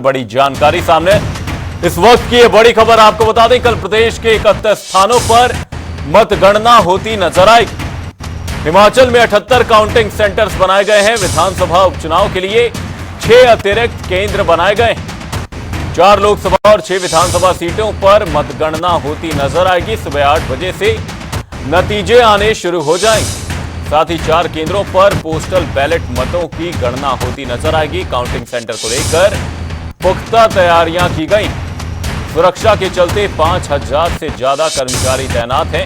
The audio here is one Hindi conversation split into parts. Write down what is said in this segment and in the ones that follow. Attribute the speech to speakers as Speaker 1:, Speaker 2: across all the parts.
Speaker 1: बड़ी जानकारी सामने। इस वक्त की ये बड़ी खबर आपको बता दें, कल प्रदेश के 31 स्थानों पर मतगणना होती नजर आई। हिमाचल में 78 काउंटिंग सेंटर्स बनाए गए हैं। विधानसभा उपचुनाव के लिए 6 अतिरिक्त केंद्र बनाए गए हैं। 4 लोकसभा और 6 विधानसभा सीटों पर मतगणना होती नजर आएगी। सुबह 8 बजे से नतीजे आने शुरू हो जाएंगे। साथ ही 4 केंद्रों पर पोस्टल बैलेट मतों की गणना होती नजर आएगी। काउंटिंग सेंटर को लेकर पुख्ता तैयारियां की गई। सुरक्षा के चलते 5000 से ज्यादा कर्मचारी तैनात हैं।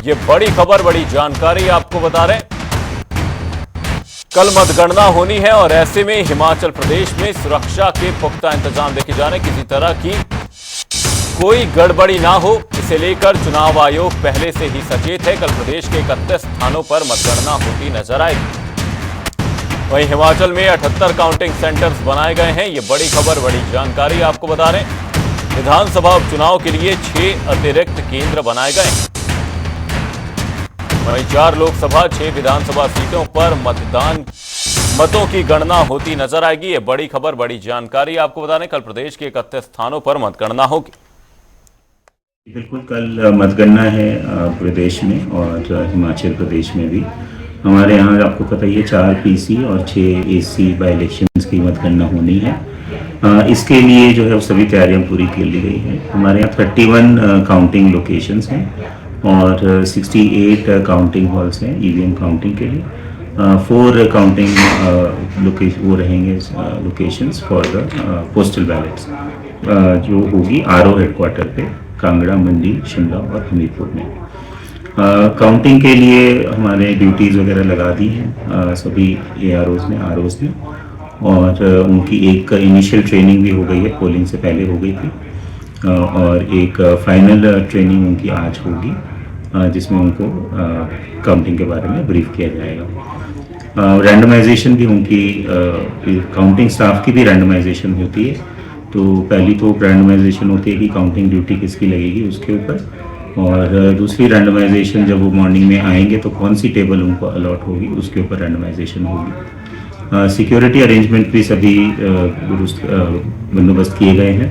Speaker 1: ये बड़ी खबर, बड़ी जानकारी आपको बता रहे हैं। कल मतगणना होनी है और ऐसे में हिमाचल प्रदेश में सुरक्षा के पुख्ता इंतजाम देखे जा रहे हैं। किसी तरह की कोई गड़बड़ी ना हो, इसे लेकर चुनाव आयोग पहले से ही सचेत है। कल प्रदेश के 31 स्थानों पर मतगणना होती नजर आएगी। वहीं हिमाचल में 78 काउंटिंग सेंटर्स बनाए गए हैं। ये बड़ी खबर, बड़ी जानकारी आपको बता रहे हैं। विधानसभा उपचुनाव के लिए 6 अतिरिक्त केंद्र बनाए गए हैं। वहीं 4 लोकसभा 6 विधानसभा सीटों पर मतों की गणना होती नजर आएगी। ये बड़ी खबर, बड़ी जानकारी आपको बता रहे हैं। कल प्रदेश के 31 स्थानों पर मतगणना होगी।
Speaker 2: बिल्कुल, कल मतगणना है प्रदेश में और हिमाचल प्रदेश में भी। हमारे यहाँ आपको पता ही है 4 पीसी और 6 एसी बाई इलेक्शंस की मतगणना होनी है। इसके लिए जो है सभी तैयारियां पूरी कर ली गई हैं। हमारे यहाँ 31 काउंटिंग लोकेशंस हैं और 68 काउंटिंग हॉल्स हैं ईवीएम काउंटिंग के लिए। 4 काउंटिंग वो रहेंगे locations for the postal ballets जो होगी आरओ हेडक्वार्टर पे कांगड़ा, मंडी, शिमला और हमीरपुर में। काउंटिंग के लिए हमारे ड्यूटीज़ वगैरह लगा दी हैं सभी एआरओज़ ने, आरओज़ ने, और उनकी एक इनिशियल ट्रेनिंग भी हो गई है, पोलिंग से पहले हो गई थी, और एक फाइनल ट्रेनिंग उनकी आज होगी जिसमें उनको काउंटिंग के बारे में ब्रीफ किया जाएगा। रैंडमाइजेशन भी उनकी काउंटिंग स्टाफ की भी रैंडमाइजेशन होती है। तो पहली तो रैंडमाइजेशन होती है कि काउंटिंग ड्यूटी किसकी लगेगी उसके ऊपर, और दूसरी रैंडमाइजेशन जब वो मॉर्निंग में आएंगे तो कौन सी टेबल उनको अलॉट होगी उसके ऊपर रैंडमाइजेशन होगी। सिक्योरिटी अरेंजमेंट भी सभी दुरुस्त बंदोबस्त किए गए हैं।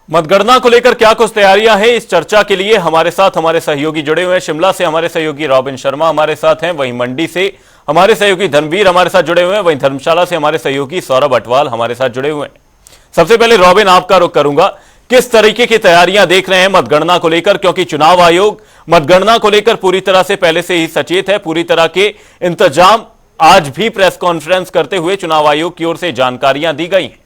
Speaker 1: मतगणना को लेकर क्या कुछ तैयारियां हैं, इस चर्चा के लिए हमारे साथ हमारे सहयोगी जुड़े हुए हैं। शिमला से हमारे सहयोगी रॉबिन शर्मा हमारे साथ हैं, वहीं मंडी से हमारे सहयोगी धर्मवीर हमारे साथ जुड़े हुए हैं, वहीं धर्मशाला से हमारे सहयोगी सौरभ अटवाल हमारे साथ जुड़े हुए हैं। सबसे पहले रॉबिन, आपका रुख करूंगा, किस तरीके की तैयारियां देख रहे हैं मतगणना को लेकर, क्योंकि चुनाव आयोग मतगणना को लेकर पूरी तरह से पहले से ही सचेत है। पूरी तरह के इंतजाम आज भी प्रेस कॉन्फ्रेंस करते हुए चुनाव आयोग की ओर से जानकारियां दी गई हैं।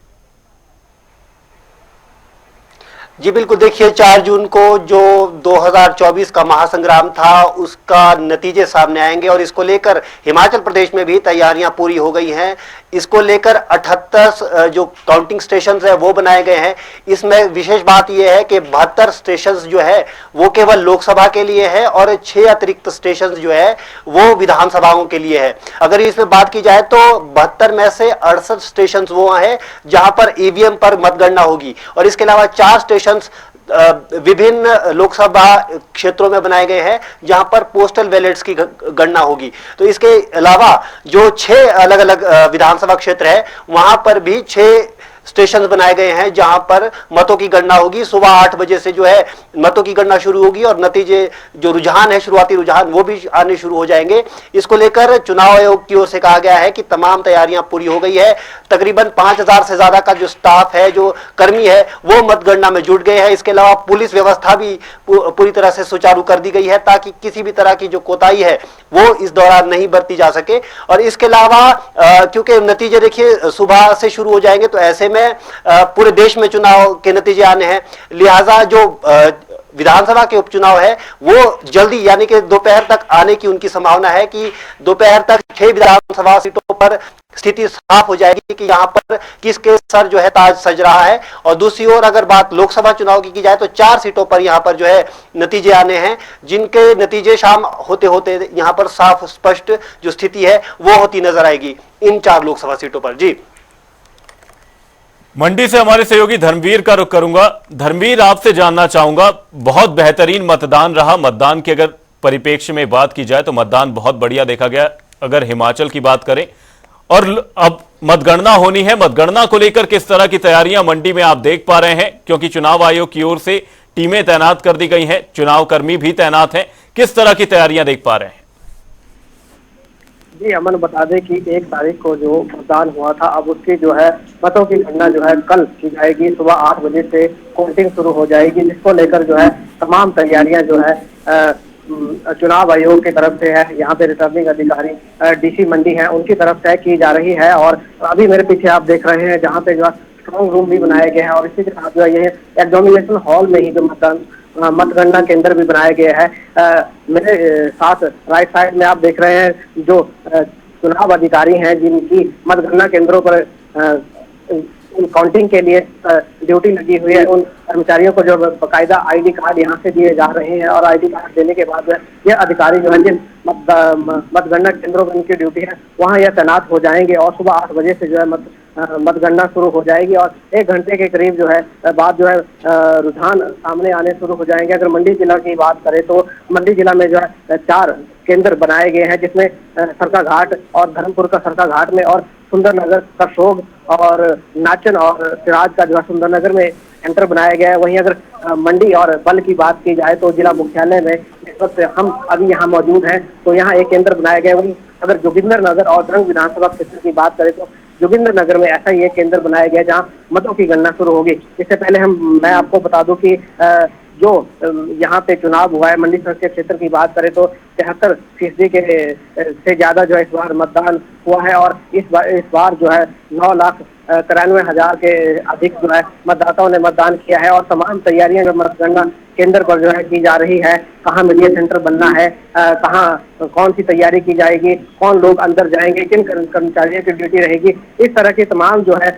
Speaker 3: जी बिल्कुल, देखिए 4 जून को जो 2024 का महासंग्राम था उसका नतीजे सामने आएंगे और इसको लेकर हिमाचल प्रदेश में भी तैयारियां पूरी हो गई हैं। इसको लेकर 78 जो काउंटिंग स्टेशन है वो बनाए गए हैं। इसमें विशेष बात यह है कि 72 स्टेशन जो है वो केवल लोकसभा के लिए है और 6 अतिरिक्त स्टेशन जो है वो विधानसभाओं के लिए है। अगर इसमें बात की जाए तो 72 में से 68 स्टेशन वो हैं जहां पर ईवीएम पर मतगणना होगी और इसके अलावा 4 स्टेशन विभिन्न लोकसभा क्षेत्रों में बनाए गए हैं जहां पर पोस्टल बैलेट्स की गणना होगी। तो इसके अलावा जो 6 अलग अलग विधानसभा क्षेत्र है वहां पर भी 6 स्टेशन बनाए गए हैं जहां पर मतों की गणना होगी। सुबह 8 बजे से जो है मतों की गणना शुरू होगी और नतीजे जो रुझान है, शुरुआती रुझान, वो भी आने शुरू हो जाएंगे। इसको लेकर चुनाव आयोग की ओर से कहा गया है कि तमाम तैयारियां पूरी हो गई है। तकरीबन 5000 से ज्यादा का जो स्टाफ है, जो कर्मी है, वो मतगणना में जुट गए हैं। इसके अलावा पुलिस व्यवस्था भी पूरी तरह से सुचारू कर दी गई है ताकि किसी भी तरह की जो कोताही है वो इस दौरान नहीं बरती जा सके। और इसके अलावा क्योंकि नतीजे देखिए सुबह से शुरू हो जाएंगे तो ऐसे में पूरे देश में चुनाव के नतीजे आने हैं, लिहाजा जो विधानसभा के उपचुनाव है वो जल्दी यानी कि दोपहर तक आने की उनकी संभावना है कि दोपहर तक 6 विधानसभा सीटों पर स्थिति साफ हो जाएगी कि यहाँ पर किसके सर जो है ताज सज रहा है। और दूसरी ओर अगर बात लोकसभा चुनाव की जाए तो 4 सीटों पर यहाँ पर जो है नतीजे आने हैं, जिनके नतीजे शाम होते होते यहाँ पर साफ स्पष्ट जो स्थिति है वो होती नजर आएगी इन 4 लोकसभा सीटों पर। जी,
Speaker 1: मंडी से हमारे सहयोगी धर्मवीर का रुख करूंगा। धर्मवीर, आपसे जानना चाहूंगा, बहुत बेहतरीन मतदान रहा। मतदान के अगर परिप्रेक्ष्य में बात की जाए तो मतदान बहुत बढ़िया देखा गया। अगर हिमाचल की बात करें, और अब मतगणना होनी है, मतगणना को लेकर किस तरह की तैयारियां मंडी में आप देख पा रहे हैं, क्योंकि चुनाव आयोग की ओर से टीमें तैनात कर दी गई हैं, चुनाव कर्मी भी तैनात हैं, किस तरह की तैयारियां देख पा रहे हैं?
Speaker 4: जी, अमन बता दें कि 1 तारीख को जो मतदान हुआ था, अब उसकी जो है मतों की गणना जो है कल की जाएगी। सुबह 8 बजे से काउंटिंग शुरू हो जाएगी, जिसको लेकर जो है तमाम तैयारियां जो है चुनाव आयोग की तरफ से है। यहाँ पे रिटर्निंग अधिकारी डीसी मंडी है, उनकी तरफ से की जा रही है। और अभी मेरे पीछे आप देख रहे हैं जहाँ पे जो है स्ट्रॉन्ग रूम भी बनाए गए हैं, और इसी के साथ जो है ये एग्जामिनेशन हॉल में ही जो मतगणना केंद्र भी बनाए गए हैं। मेरे साथ राइट साइड में आप देख रहे हैं जो चुनाव अधिकारी हैं, जिनकी मतगणना केंद्रों पर काउंटिंग के लिए ड्यूटी लगी हुई है, उन कर्मचारियों को जो बाकायदा आईडी कार्ड यहाँ से दिए जा रहे हैं। और आईडी कार्ड देने के बाद ये अधिकारी जो है जिन मतगणना केंद्रों पर उनकी ड्यूटी है वहाँ यह तैनात हो जाएंगे, और सुबह 8 बजे से जो है मतगणना शुरू हो जाएगी। और 1 घंटे के करीब जो है बाद जो है रुझान सामने आने शुरू हो जाएंगे। अगर मंडी जिला की बात करें तो मंडी जिला में जो है 4 केंद्र बनाए गए हैं, जिसमें सरका घाट और धर्मपुर का सरका घाट में, और सुंदरनगर का शोग और नाचन और सिराज का जो है सुंदरनगर में सेंटर बनाया गया है। वहीं अगर मंडी और बल की बात की जाए तो जिला मुख्यालय में इस वक्त हम अभी यहाँ मौजूद हैं, तो यहाँ एक केंद्र बनाया गया है। वहीं अगर जोगिंदर नगर और द्रंग विधानसभा क्षेत्र की बात करें तो जोगिंदर नगर में ऐसा ही एक केंद्र बनाया गया जहाँ मतों की गणना शुरू होगी। इससे पहले मैं आपको बता दूं कि जो यहाँ पे चुनाव हुआ है, मंडी संसदीय क्षेत्र की बात करें तो 73% के से ज्यादा जो है इस बार मतदान हुआ है। और इस बार जो है 9,93,000 के अधिक जो है मतदाताओं ने मतदान किया है। और तमाम तैयारियां जो मतगणना केंद्र पर जो है की जा रही है, कहाँ मीडिया सेंटर बनना है, कहाँ कौन सी तैयारी की जाएगी, कौन लोग अंदर जाएंगे, किन कर्मचारियों की ड्यूटी रहेगी, इस तरह की तमाम जो है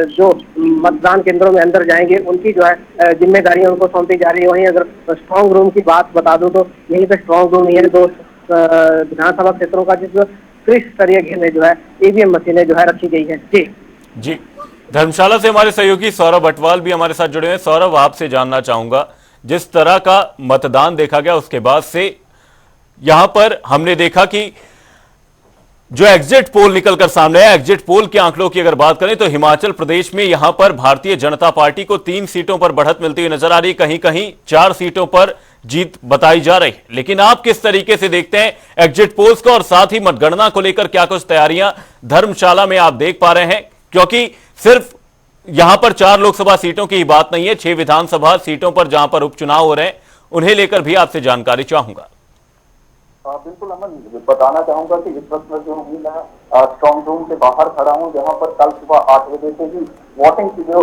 Speaker 4: जो मतदान केंद्रों में अंदर जाएंगे उनकी जो है जिम्मेदारियां उनको सौंपी जा रही है। वहीं अगर स्ट्रॉन्ग रूम की बात बता दूं तो यहीं पे स्ट्रॉन्ग रूम है 2 विधानसभा क्षेत्रों का, जिसमें त्रिस्तरीय घेर में जो है ईवीएम मशीनें जो है रखी गई है।
Speaker 1: जी, धर्मशाला से हमारे सहयोगी सौरभ अटवाल भी हमारे साथ जुड़े हैं। सौरभ, आपसे जानना चाहूंगा, जिस तरह का मतदान देखा गया उसके बाद से यहां पर हमने देखा कि जो एग्जिट पोल निकलकर सामने आया, एग्जिट पोल के आंकड़ों की अगर बात करें तो हिमाचल प्रदेश में यहां पर भारतीय जनता पार्टी को 3 सीटों पर बढ़त मिलती हुई नजर आ रही, कहीं कहीं 4 सीटों पर जीत बताई जा रही है। लेकिन आप किस तरीके से देखते हैं एग्जिट पोल्स को, और साथ ही मतगणना को लेकर क्या कुछ तैयारियां धर्मशाला में आप देख पा रहे हैं? क्योंकि सिर्फ यहां पर 4 लोकसभा सीटों की ही बात नहीं है, 6 विधानसभा सीटों पर जहां पर उपचुनाव हो रहे हैं, उन्हें लेकर भी आपसे जानकारी चाहूंगा।
Speaker 5: बिल्कुल अमन, बताना चाहूंगा कि इस वक्त मैं जो हूँ मैं स्ट्रॉन्ग रूम से बाहर खड़ा हूँ, जहाँ पर कल सुबह 8 बजे से ही वोटिंग की जो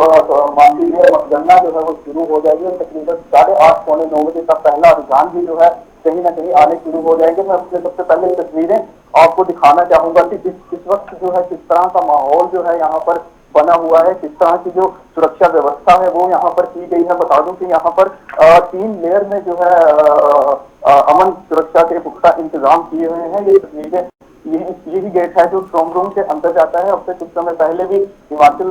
Speaker 5: मान लीजिए मतगणना जो है वो शुरू हो जाएगी। और तकरीबन 8:30 पौने 9 बजे तक पहला रुझान भी जो है कहीं ना कहीं आने शुरू हो जाएंगे। मैं अपने सबसे पहले तस्वीरें आपको दिखाना चाहूंगा कि इस वक्त जो है किस तरह का माहौल जो है यहाँ पर बना हुआ है, किस तरह की जो सुरक्षा व्यवस्था है वो यहाँ पर की गई है। बता दूं कि यहाँ पर 3 लेयर में जो है अमन सुरक्षा के पुख्ता इंतजाम किए हुए हैं। ये तस्वीरें यही गेट है जो स्ट्रॉन्ग रूम से अंदर जाता है। अब से कुछ समय पहले भी हिमाचल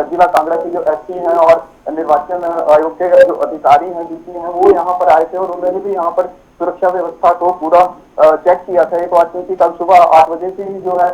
Speaker 5: जिला कांगड़ा के जो एसपी हैं और निर्वाचन आयोग के जो अधिकारी हैं, डीसी हैं, वो यहाँ पर आए थे और उन्होंने भी यहाँ पर सुरक्षा व्यवस्था को पूरा चेक किया था। एक बात कि कल सुबह 8 बजे से ही जो है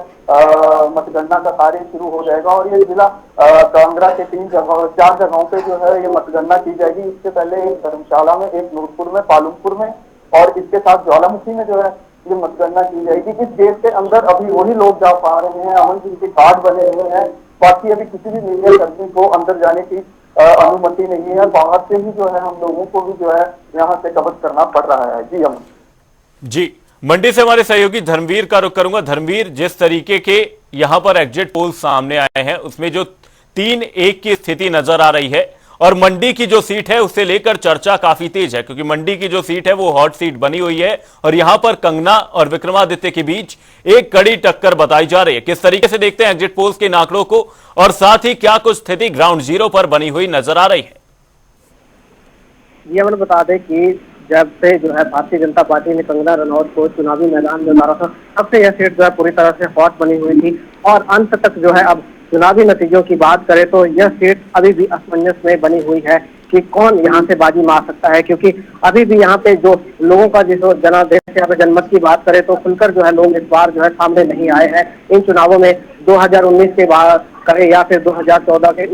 Speaker 5: मतगणना का कार्य शुरू हो जाएगा और ये जिला कांगड़ा के 4 जगहों पे जो है ये मतगणना की जाएगी। इससे पहले एक धर्मशाला में, एक नूरपुर में, पालमपुर में और इसके साथ ज्वालामुखी में जो है ये मतगणना की जाएगी। इस गेट के अंदर अभी वही लोग जा पा रहे हैं अमन, जिनके कार्ड बने हुए हैं। बाकी अभी किसी भी मीडिया कर्मी को अंदर जाने की अनुमति नहीं है। बाहर से ही जो है हम लोगों को भी जो है यहाँ से कवर करना पड़ रहा है। जी अमन।
Speaker 1: जी, मंडी से हमारे सहयोगी धर्मवीर का रुख करूंगा। धर्मवीर, जिस तरीके के यहां पर एग्जिट पोल सामने आए हैं उसमें जो 3-1 की स्थिति नजर आ रही है और मंडी की जो सीट है उससे लेकर चर्चा काफी तेज है, क्योंकि मंडी की जो सीट है वो हॉट सीट बनी हुई है और यहां पर कंगना और विक्रमादित्य के बीच एक कड़ी टक्कर बताई जा रही है। किस तरीके से देखते हैं एग्जिट पोल्स के आंकड़ों को और साथ ही क्या कुछ स्थिति ग्राउंड जीरो पर बनी हुई नजर आ रही है?
Speaker 4: ये मैंने बता दें कि जब से जो है भारतीय जनता पार्टी ने कंगना रनौत को चुनावी मैदान में उतारा था, तब से यह सीट जो है पूरी तरह से हॉट बनी हुई थी और अंत तक जो है अब चुनावी नतीजों की बात करें तो यह सीट अभी भी असमंजस में बनी हुई है। कि कौन यहाँ से बाजी मार सकता है, क्योंकि अभी भी यहाँ पे जो लोगों का जिस जनादेश यहाँ पे जनमत की बात करें तो खुलकर जो है लोग इस बार जो है सामने नहीं आए हैं इन चुनावों में। 2019 के बाद करें या फिर 2014 के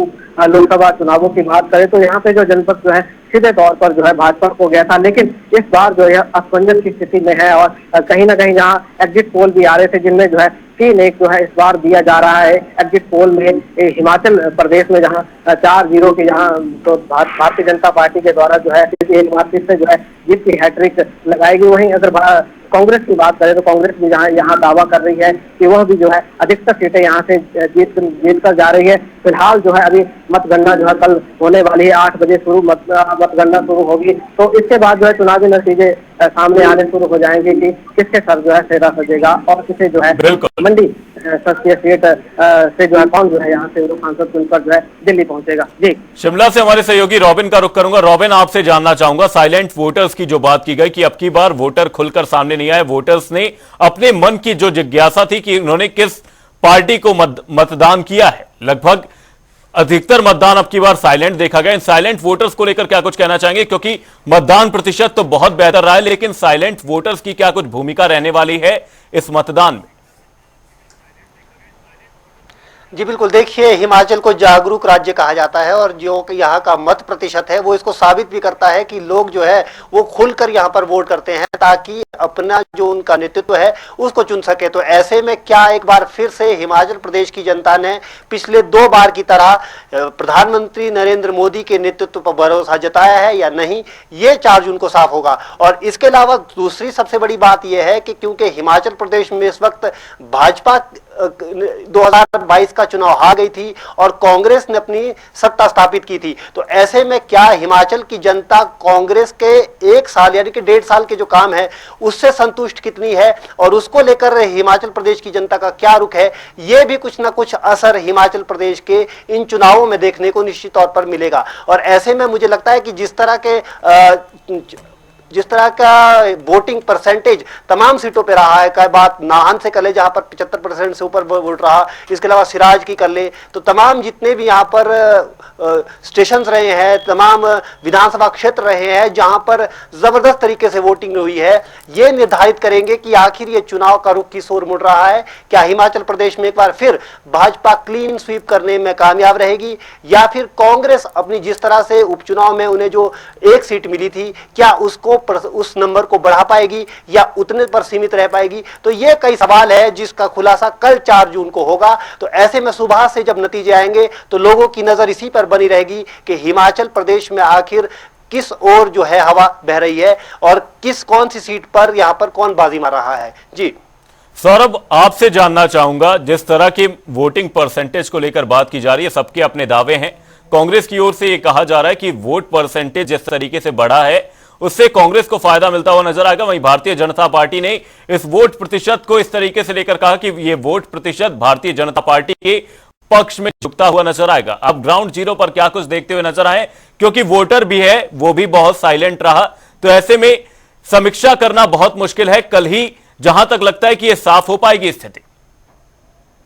Speaker 4: लोकसभा चुनावों की बात करें तो यहाँ पे जो जनपद जो है सीधे तौर पर जो है भाजपा को गया था, लेकिन इस बार जो है असमंजस की स्थिति में है और कहीं ना कहीं यहाँ एग्जिट पोल भी आ रहे थे जिनमें जो है 3-1 जो है इस बार दिया जा रहा है। एग्जिट पोल में हिमाचल प्रदेश में जहाँ 4-0 के यहाँ तो भारतीय जनता पार्टी के द्वारा जो है एक बार फिर से जो है जीत की हैट्रिक लगाएगी। वहीं अगर कांग्रेस की बात करें तो कांग्रेस भी यहाँ दावा कर रही है कि वह भी जो है अधिकतर सीटें यहाँ से जीत कर जा रही है। फिलहाल जो है अभी मतगणना जो है कल होने वाली है, 8 बजे मतगणना शुरू होगी, तो इसके बाद जो है चुनावी नतीजे सामने आने शुरू हो जाएंगे कि किसके सर जो है सेहरा सजेगा और किसे जो है मंडी संसदीय सीट से जो है कौन जो है यहाँ से सांसद चुनकर जो है दिल्ली पहुंचेगा। जी,
Speaker 1: शिमला से हमारे सहयोगी रॉबिन का रुख करूंगा। रॉबिन, आपसे जानना चाहूंगा साइलेंट वोटर्स की जो बात की गई कि अब की बार वोटर खुलकर सामने नहीं आए, वोटर्स ने अपने मन की जो जिज्ञासा थी कि उन्होंने किस पार्टी को मतदान किया है, लगभग अधिकतर मतदान अब की बार साइलेंट देखा गया। इन साइलेंट वोटर्स को लेकर क्या कुछ कहना चाहेंगे, क्योंकि मतदान प्रतिशत तो बहुत बेहतर रहा है, लेकिन साइलेंट वोटर्स की क्या कुछ भूमिका रहने वाली है इस मतदान में?
Speaker 3: जी बिल्कुल, देखिए हिमाचल को जागरूक राज्य कहा जाता है और जो यहाँ का मत प्रतिशत है वो इसको साबित भी करता है कि लोग जो है वो खुलकर यहाँ पर वोट करते हैं ताकि अपना जो उनका नेतृत्व है उसको चुन सके। तो ऐसे में क्या एक बार फिर से हिमाचल प्रदेश की जनता ने पिछले 2 बार की तरह प्रधानमंत्री नरेंद्र मोदी के नेतृत्व पर भरोसा जताया है या नहीं, ये 4 जून को साफ होगा। और इसके अलावा दूसरी सबसे बड़ी बात यह है कि क्योंकि हिमाचल प्रदेश में इस वक्त भाजपा 2022 का चुनाव हार गई थी और कांग्रेस ने अपनी सत्ता स्थापित की थी, तो ऐसे में क्या हिमाचल की जनता कांग्रेस के 1 साल यानी कि 1.5 साल के जो काम है उससे संतुष्ट कितनी है और उसको लेकर हिमाचल प्रदेश की जनता का क्या रुख है, यह भी कुछ ना कुछ असर हिमाचल प्रदेश के इन चुनावों में देखने को निश्चित तौर पर मिलेगा। और ऐसे में मुझे लगता है कि जिस तरह का वोटिंग परसेंटेज तमाम सीटों पे रहा है, क्या बात नाहन से कर ले जहां पर 75% से ऊपर वोट रहा, इसके अलावा सिराज की कर ले, तो तमाम जितने भी यहां पर स्टेशन रहे हैं, तमाम विधानसभा क्षेत्र रहे हैं जहां पर जबरदस्त तरीके से वोटिंग हुई है, ये निर्धारित करेंगे कि आखिर ये चुनाव का रुख किस ओर मुड़ रहा है। क्या हिमाचल प्रदेश में एक बार फिर भाजपा क्लीन स्वीप करने में कामयाब रहेगी या फिर कांग्रेस अपनी जिस तरह से उपचुनाव में उन्हें जो 1 सीट मिली थी क्या उसको उस नंबर को बढ़ा पाएगी या उतने पर सीमित रह पाएगी। तो ये कई सवाल है जिसका खुलासा कल 4 जून को होगा। तो ऐसे में सुबह से जब नतीजे आएंगे तो लोगों की नजर इसी पर बनी रहेगी कि हिमाचल प्रदेश में आखिर किस ओर जो है हवा बह रही है और कौन सी सीट पर यहां पर कौन बाजी मार रहा है। जी
Speaker 1: सौरभ, आपसे जानना चाहूंगा, जिस तरह की वोटिंग परसेंटेज को लेकर बात की जा रही है, सबके अपने दावे हैं। कांग्रेस की ओर से यह कहा जा रहा है कि वोट परसेंटेज जिस तरीके से बढ़ा है उससे कांग्रेस को फायदा मिलता हुआ नजर आएगा। वहीं भारतीय जनता पार्टी ने इस वोट प्रतिशत को इस तरीके से लेकर कहा कि यह वोट प्रतिशत भारतीय जनता पार्टी के पक्ष में झुकता हुआ नजर आएगा। अब ग्राउंड जीरो पर क्या कुछ देखते हुए नजर आए, क्योंकि वोटर भी है वो भी बहुत साइलेंट रहा, तो ऐसे में समीक्षा करना बहुत मुश्किल है। कल ही जहां तक लगता है कि यह साफ हो पाएगी स्थिति।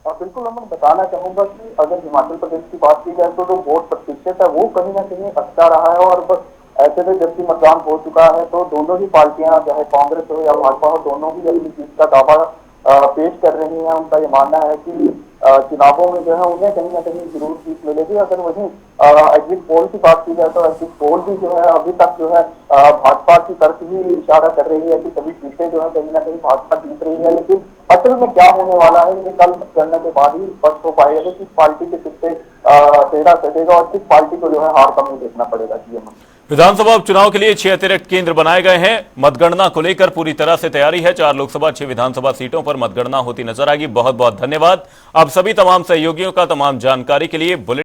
Speaker 5: बिल्कुल, मैं बताना चाहूंगा कि अगर हिमाचल प्रदेश की बात की जाए तो जो वोट प्रतिशत है वो कहीं ना कहीं अच्छा रहा है और बस ऐसे में जबकि मतदान हो चुका है तो दोनों ही पार्टियां चाहे कांग्रेस हो या भाजपा हो, दोनों ही अपनी जीत का दावा पेश कर रही हैं। उनका ये मानना है कि चुनावों में जो है उन्हें कहीं ना कहीं जरूर जीत मिलेगी। अगर वहीं एग्जिट पोल की बात की जाए तो एग्जिट पोल भी जो है अभी तक जो है भाजपा की तरफ ही इशारा कर रही है कि सभी सीटें जो है कहीं ना कहीं भाजपा जीत रही है, लेकिन असल में क्या होने वाला है ये कल करने के बाद ही स्पष्ट हो पाएगा कि किस पार्टी के सिर से सेहरा सजेगा और किस पार्टी को जो है हार का मुंह देखना पड़ेगा।
Speaker 1: विधानसभा उपचुनाव के लिए 6 अतिरिक्त केंद्र बनाए गए हैं। मतगणना को लेकर पूरी तरह से तैयारी है। 4 लोकसभा 6 विधानसभा सीटों पर मतगणना होती नजर आएगी। बहुत बहुत धन्यवाद आप सभी तमाम सहयोगियों का तमाम जानकारी के लिए। बुलेटिन